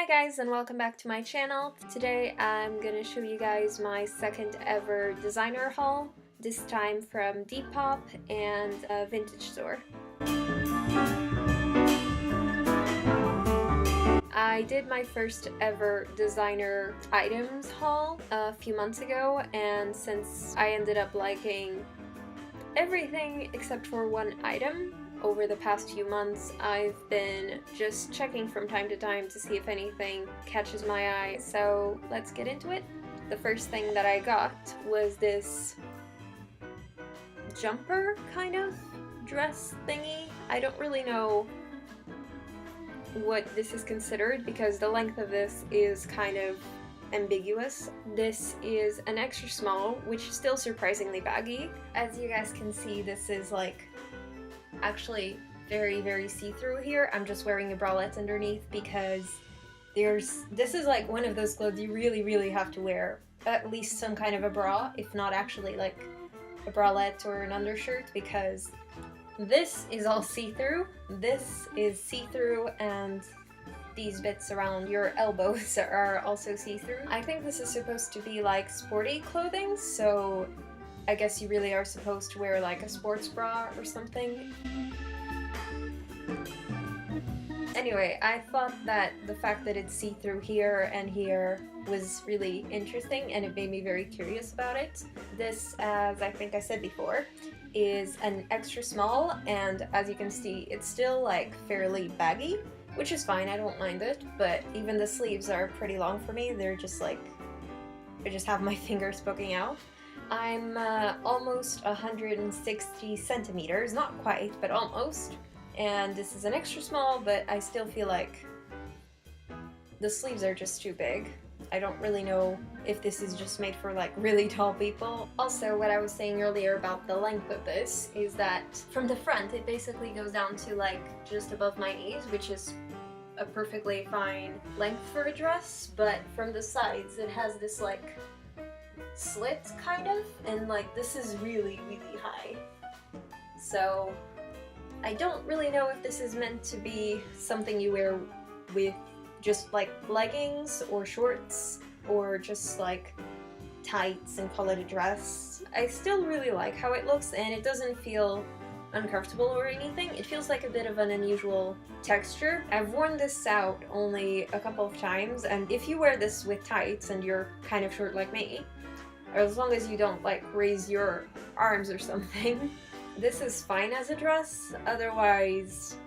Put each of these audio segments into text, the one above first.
Hi guys, and welcome back to my channel. Today I'm gonna show you guys my second ever designer haul, this time from Depop and a vintage store. I did my first ever designer items haul a few months ago, and since I ended up liking everything except for one item over the past few months, I've been just checking from time to time to see if anything catches my eye, so let's get into it. The first thing that I got was this jumper kind of dress thingy. I don't really know what this is considered because the length of this is kind of ambiguous. This is an extra small, which is still surprisingly baggy. As you guys can see, this is like actually very see-through here. I'm just wearing a bralette underneath because this is like one of those clothes you really have to wear at least some kind of a bra, if not actually like a bralette or an undershirt, because this is all see-through, this is see-through, and these bits around your elbows are also see-through. I think this is supposed to be like sporty clothing, so I guess you really are supposed to wear like a sports bra or something. Anyway, I thought that the fact that it's see-through here and here was really interesting, and it made me very curious about it. This, as I think I said before, is an extra small, and as you can see, it's still like fairly baggy, which is fine, I don't mind it, but even the sleeves are pretty long for me. They're just like, I just have my fingers poking out. I'm almost 160 centimeters, not quite, but almost, and this is an extra small, but I still feel like the sleeves are just too big. I don't really know if this is just made for like really tall people. Also, what I was saying earlier about the length of this is that from the front it basically goes down to like just above my knees, which is a perfectly fine length for a dress, but from the sides it has this like slit kind of, and like this is really high. So I don't really know if this is meant to be something you wear with just like leggings or shorts, or just like tights and call it a dress. I still really like how it looks, and it doesn't feel uncomfortable or anything. It feels like a bit of an unusual texture. I've worn this out only a couple of times, and if you wear this with tights and you're kind of short like me, or as long as you don't like raise your arms or something, this is fine as a dress. Otherwise,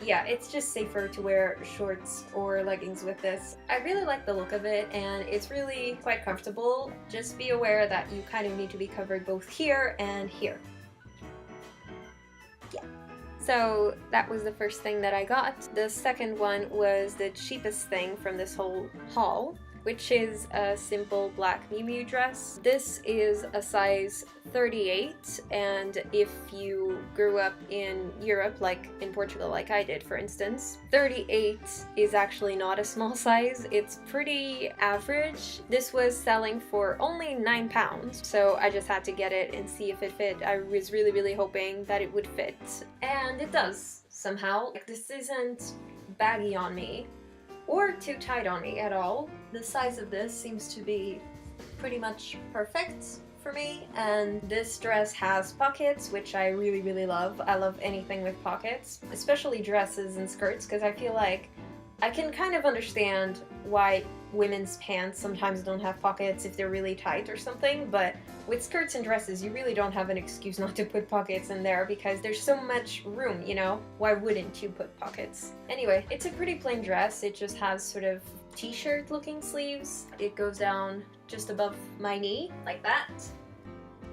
yeah, it's just safer to wear shorts or leggings with this. I really like the look of it, and it's really quite comfortable. Just be aware that you kind of need to be covered both here and here. Yeah. So that was the first thing that I got. The second one was the cheapest thing from this whole haul, which is a simple black Miu Miu dress. This is a size 38, and if you grew up in Europe, like in Portugal like I did for instance, 38 is actually not a small size, it's pretty average. This was selling for only £9, so I just had to get it and see if it fit. I was really hoping that it would fit, and it does somehow. Like, this isn't baggy on me or too tight on me at all. The size of this seems to be pretty much perfect for me, and this dress has pockets, which I really love. I love anything with pockets, especially dresses and skirts, because I feel like I can kind of understand why women's pants sometimes don't have pockets if they're really tight or something, but with skirts and dresses you really don't have an excuse not to put pockets in there because there's so much room, you know? Why wouldn't you put pockets? Anyway, it's a pretty plain dress. It just has sort of t-shirt looking sleeves. It goes down just above my knee, like that.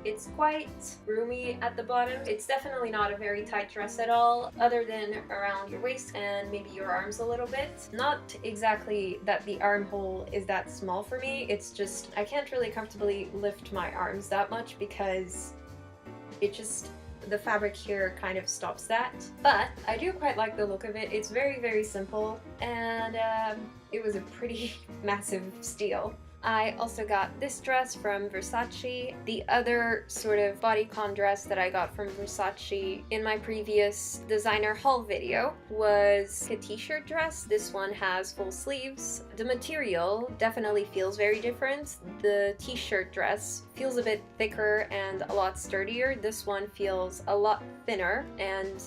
It's quite roomy at the bottom. It's definitely not a very tight dress at all, other than around your waist and maybe your arms a little bit. Not exactly that the armhole is that small for me, it's just I can't really comfortably lift my arms that much because it just, the fabric here kind of stops that. But I do quite like the look of it. It's very simple, and it was a pretty massive steal. I also got this dress from Versace. The other sort of bodycon dress that I got from Versace in my previous designer haul video was a t-shirt dress. This one has full sleeves. The material definitely feels very different. The t-shirt dress feels a bit thicker and a lot sturdier. This one feels a lot thinner and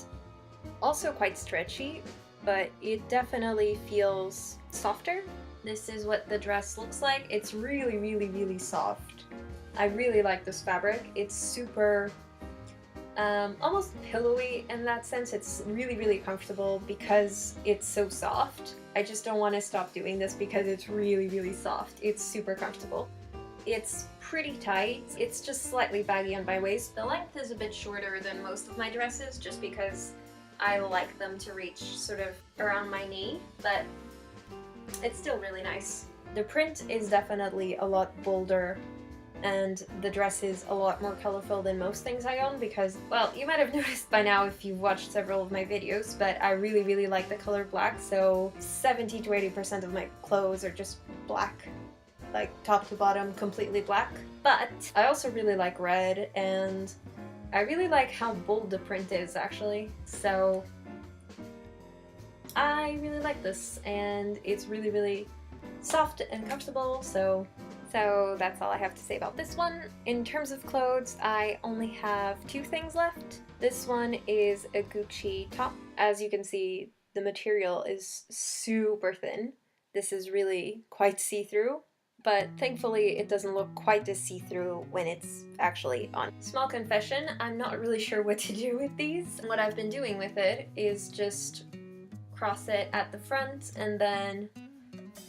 also quite stretchy, but it definitely feels softer. This is what the dress looks like. It's really, really, really soft. I really like this fabric. It's super, almost pillowy in that sense. It's really, really comfortable because it's so soft. I just don't want to stop doing this because it's really, really soft. It's super comfortable. It's pretty tight. It's just slightly baggy on my waist. The length is a bit shorter than most of my dresses just because I like them to reach sort of around my knee, but it's still really nice. The print is definitely a lot bolder and the dress is a lot more colorful than most things I own because, well, you might have noticed by now if you've watched several of my videos, but I really, really like the color black, so 70 to 80% of my clothes are just black, like top to bottom, completely black. But I also really like red and I really like how bold the print is actually, so I really like this and it's really, really soft and comfortable, so that's all I have to say about this one. In terms of clothes, I only have two things left. This one is a Gucci top. As you can see, the material is super thin. This is really quite see-through, but thankfully it doesn't look quite as see-through when it's actually on. Small confession, I'm not really sure what to do with these. What I've been doing with it is just cross it at the front and then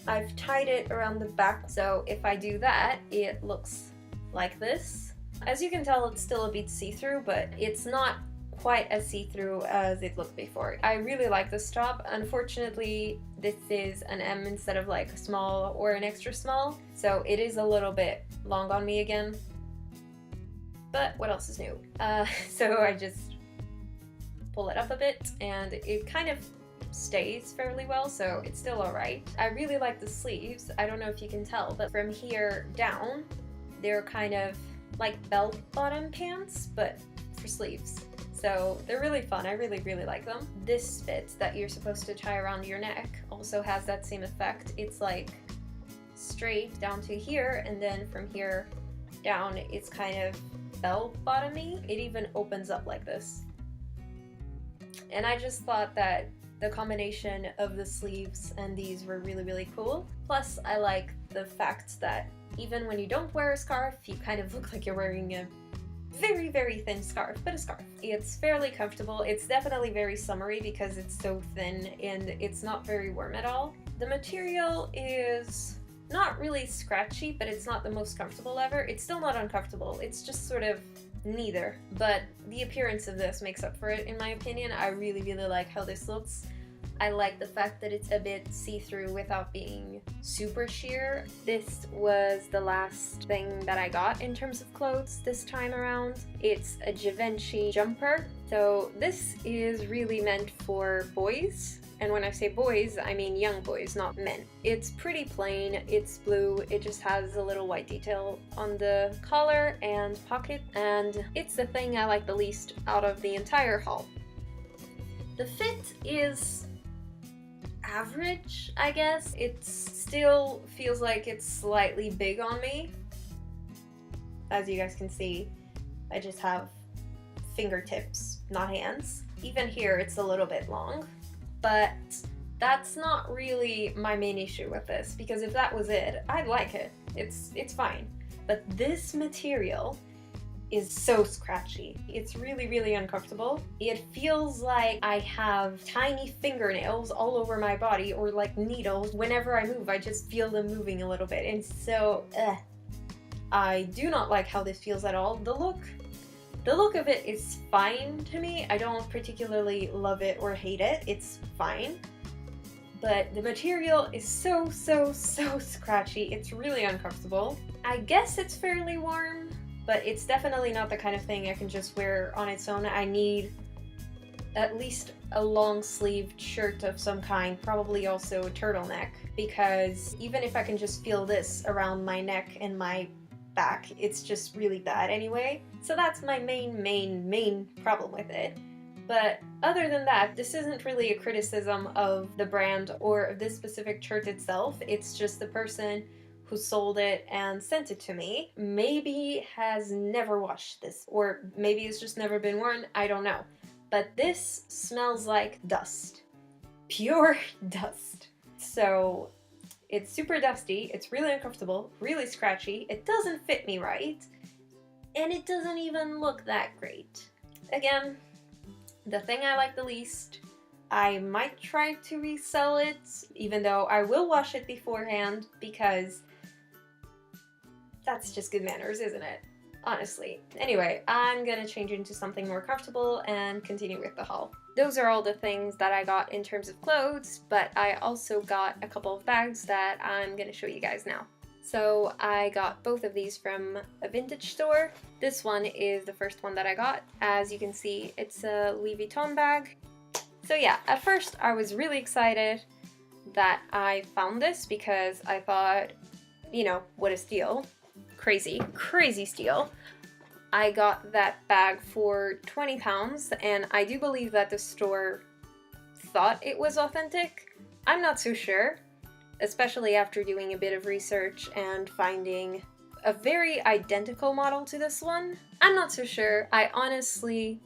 I've tied it around the back, so if I do that it looks like this. As you can tell, it's still a bit see-through, but it's not quite as see-through as it looked before. I really like this top. Unfortunately, this is an M instead of like a small or an extra small, so it is a little bit long on me again. But what else is new? So I just pull it up a bit and it kind of stays fairly well, so it's still alright. I really like the sleeves. I don't know if you can tell, but from here down, they're kind of like bell-bottom pants, but for sleeves. So they're really fun. I really, really like them. This bit that you're supposed to tie around your neck also has that same effect. It's like straight down to here, and then from here down, it's kind of bell-bottom-y. It even opens up like this. And I just thought that the combination of the sleeves and these were really, really cool. Plus, I like the fact that even when you don't wear a scarf, you kind of look like you're wearing a very, very thin scarf, but a scarf. It's fairly comfortable. It's definitely very summery because it's so thin and it's not very warm at all. The material is not really scratchy, but it's not the most comfortable ever. It's still not uncomfortable. It's just sort of neither, but the appearance of this makes up for it in my opinion. I really, really like how this looks. I like the fact that it's a bit see-through without being super sheer. This was the last thing that I got in terms of clothes this time around. It's a Givenchy jumper. So this is really meant for boys. And when I say boys, I mean young boys, not men. It's pretty plain, it's blue, it just has a little white detail on the collar and pocket, and it's the thing I like the least out of the entire haul. The fit is average, I guess. It still feels like it's slightly big on me. As you guys can see, I just have fingertips, not hands. Even here, it's a little bit long. But that's not really my main issue with this, because if that was it, I'd like it. It's fine. But this material is so scratchy. It's really, really uncomfortable. It feels like I have tiny fingernails all over my body, or like needles. Whenever I move, I just feel them moving a little bit, and so, I do not like how this feels at all. The look of it is fine to me. I don't particularly love it or hate it. It's fine. But the material is so scratchy. It's really uncomfortable. I guess it's fairly warm, but it's definitely not the kind of thing I can just wear on its own. I need at least a long sleeved shirt of some kind, probably also a turtleneck, because even if I can just feel this around my neck and my back, it's just really bad anyway. So that's my main problem with it. But other than that, this isn't really a criticism of the brand or of this specific shirt itself. It's just the person who sold it and sent it to me maybe has never washed this, or maybe it's just never been worn, I don't know. But this smells like dust. Pure dust. So it's super dusty, it's really uncomfortable, really scratchy, it doesn't fit me right, and it doesn't even look that great. Again, the thing I like the least. I might try to resell it, even though I will wash it beforehand, because that's just good manners, isn't it? Honestly. Anyway, I'm gonna change into something more comfortable and continue with the haul. Those are all the things that I got in terms of clothes, but I also got a couple of bags that I'm gonna show you guys now. So I got both of these from a vintage store. This one is the first one that I got. As you can see, it's a Louis Vuitton bag. So yeah, at first I was really excited that I found this because I thought, you know, what a steal. Crazy steal. I got that bag for £20, and I do believe that the store thought it was authentic. I'm not so sure, especially after doing a bit of research and finding a very identical model to this one. I'm not so sure. I honestly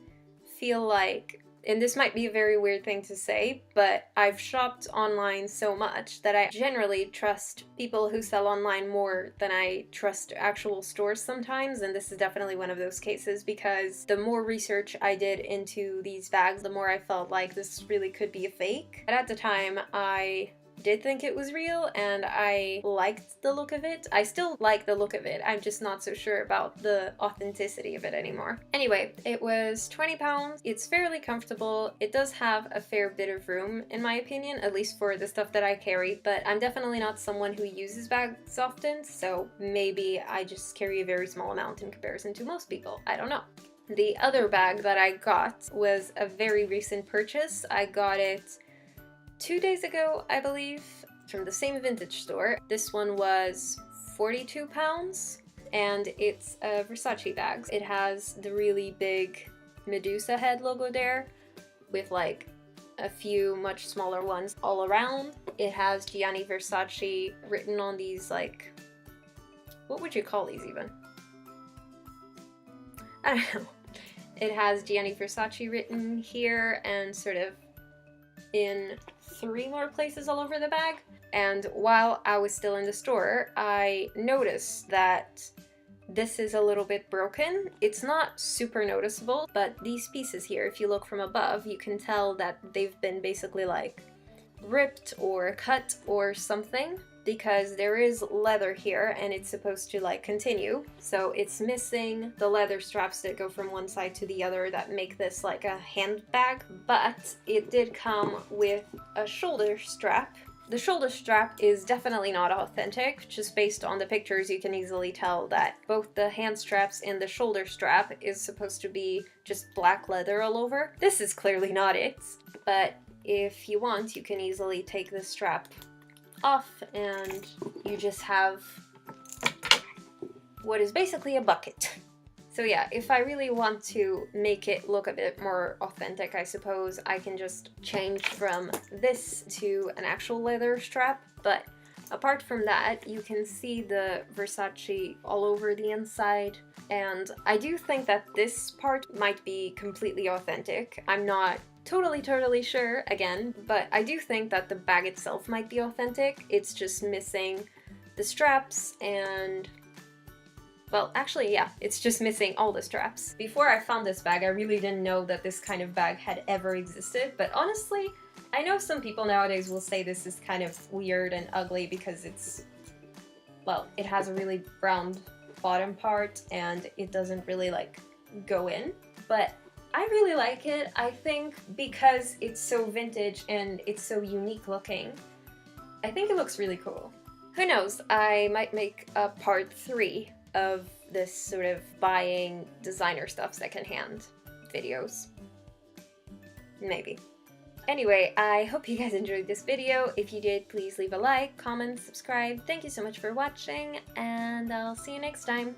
feel like, and this might be a very weird thing to say, but I've shopped online so much that I generally trust people who sell online more than I trust actual stores sometimes, and this is definitely one of those cases because the more research I did into these bags, the more I felt like this really could be a fake. But at the time, I did think it was real and I liked the look of it. I still like the look of it, I'm just not so sure about the authenticity of it anymore. Anyway, it was £20, it's fairly comfortable, it does have a fair bit of room in my opinion, at least for the stuff that I carry, but I'm definitely not someone who uses bags often, so maybe I just carry a very small amount in comparison to most people, I don't know. The other bag that I got was a very recent purchase. I got it 2 days ago, I believe, from the same vintage store. This one was £42, and it's a Versace bag. It has the really big Medusa head logo there, with like a few much smaller ones all around. It has Gianni Versace written on these, like, what would you call these even? I don't know. It has Gianni Versace written here and sort of in 3 more places all over the bag. And while I was still in the store, I noticed that this is a little bit broken. It's not super noticeable, but these pieces here, if you look from above, you can tell that they've been basically like ripped or cut or something, because there is leather here and it's supposed to like continue. So it's missing the leather straps that go from one side to the other that make this like a handbag, but it did come with a shoulder strap. The shoulder strap is definitely not authentic. Just based on the pictures, you can easily tell that both the hand straps and the shoulder strap is supposed to be just black leather all over. This is clearly not it, but if you want, you can easily take the strap off and you just have what is basically a bucket. So yeah, if I really want to make it look a bit more authentic, I suppose I can just change from this to an actual leather strap, but apart from that, you can see the Versace all over the inside, and I do think that this part might be completely authentic. I'm not totally sure, again, but I do think that the bag itself might be authentic. It's just missing the straps and, well, actually, yeah, it's just missing all the straps. Before I found this bag, I really didn't know that this kind of bag had ever existed, but honestly, I know some people nowadays will say this is kind of weird and ugly because it's, well, it has a really round bottom part and it doesn't really like go in, but I really like it. I think because it's so vintage and it's so unique looking, I think it looks really cool. Who knows, I might make a part 3 of this sort of buying designer stuff secondhand videos. Maybe. Anyway, I hope you guys enjoyed this video. If you did, please leave a like, comment, subscribe. Thank you so much for watching, and I'll see you next time.